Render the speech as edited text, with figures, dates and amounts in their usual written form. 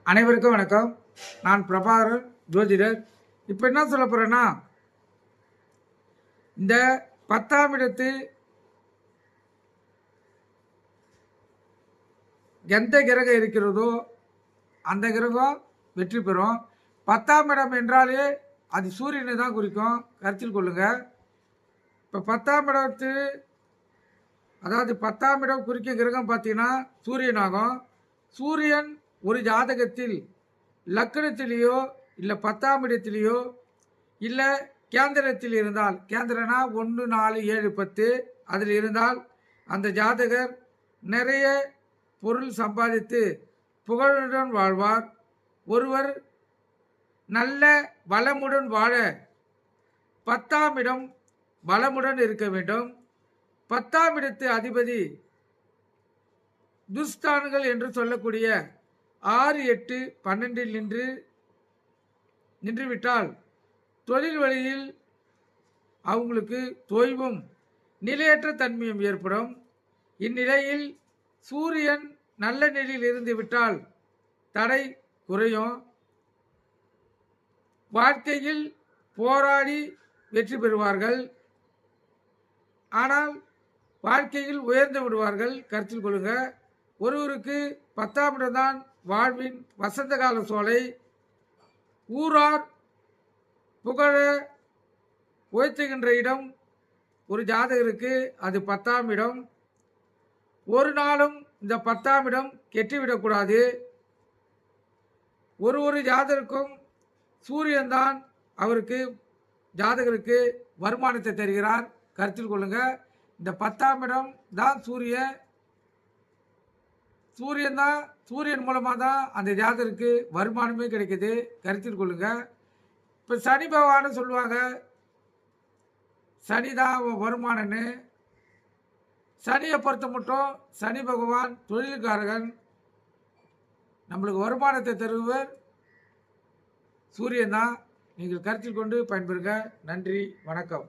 அனைவருக்கும் வணக்கம். நான் பிரபாகரன், ஜோதிடர். இப்போ என்ன சொல்ல போகிறேன்னா, இந்த 10ஆம் இடத்து எந்த கிரகம் இருக்கிறதோ அந்த கிரகம் வெற்றி பெறும். 10ஆம் இடம் என்றாலே அது சூரியனை தான் குறிக்கும், கருத்தில் கொள்ளுங்க. இப்போ 10ஆம் இடத்து அதாவது 10ஆம் இடம் குறிக்க கிரகம் பார்த்தீங்கன்னா சூரியன் ஆகும். சூரியன் ஒரு ஜாதகத்தில் லக்னத்திலேயோ இல்லை 10ஆம் இடத்திலேயோ இல்லை கேந்திரத்தில் இருந்தால், கேந்திரனா 1, 4, 7, 10 அதில் இருந்தால் அந்த ஜாதகர் நிறைய பொருள் சம்பாதித்து புகழுடன் வாழ்வார். ஒருவர் நல்ல வளமுடன் வாழ 10ஆம் இடம் வளமுடன் இருக்க வேண்டும். 10ஆம் இடத்து அதிபதி துஸ்தான்கள் என்று சொல்லக்கூடிய 6, 8, 12 நின்றுவிட்டால் தொழில் வழியில் அவங்களுக்கு தொய்வும் நிலையற்ற தன்மையும் ஏற்படும். இந்நிலையில் சூரியன் நல்ல நிலையில் இருந்து விட்டால் தடை குறையும். வாழ்க்கையில் போராடி வெற்றி பெறுவார்கள். ஆனால் வாழ்க்கையில் உயர்ந்து விடுவார்கள், கருத்தில் கொள்ளுங்க. ஒருவருக்கு 10ஆம் இடம்தான் வாழ்வின் வசந்த கால சோலை. ஊரார் புகழ உயர்த்துகின்ற இடம் ஒரு ஜாதகருக்கு அது 10ஆம் இடம். ஒரு நாளும் இந்த 10ஆம் இடம் கெட்டுவிடக்கூடாது. ஒரு ஜாதகருக்கும் சூரியன்தான் அவருக்கு ஜாதகருக்கு வருமானத்தை தருகிறார், கருத்தில் கொள்ளுங்க. இந்த 10ஆம் இடம் தான் சூரியன் மூலமாக தான் அந்த ஜாதகருக்கு வருமானமே கிடைக்குது, கருத்தில் கொள்ளுங்க. இப்போ சனி பகவான்னு சொல்லுவாங்க, சனி தான் வருமானன்னு. சனியை பொறுத்த மட்டும் சனி பகவான் தொழில்காரகன். நம்மளுக்கு வருமானத்தை தருவர் சூரியன் தான். நீங்கள் கருத்தில் கொண்டு பயன்பெறுங்க. நன்றி, வணக்கம்.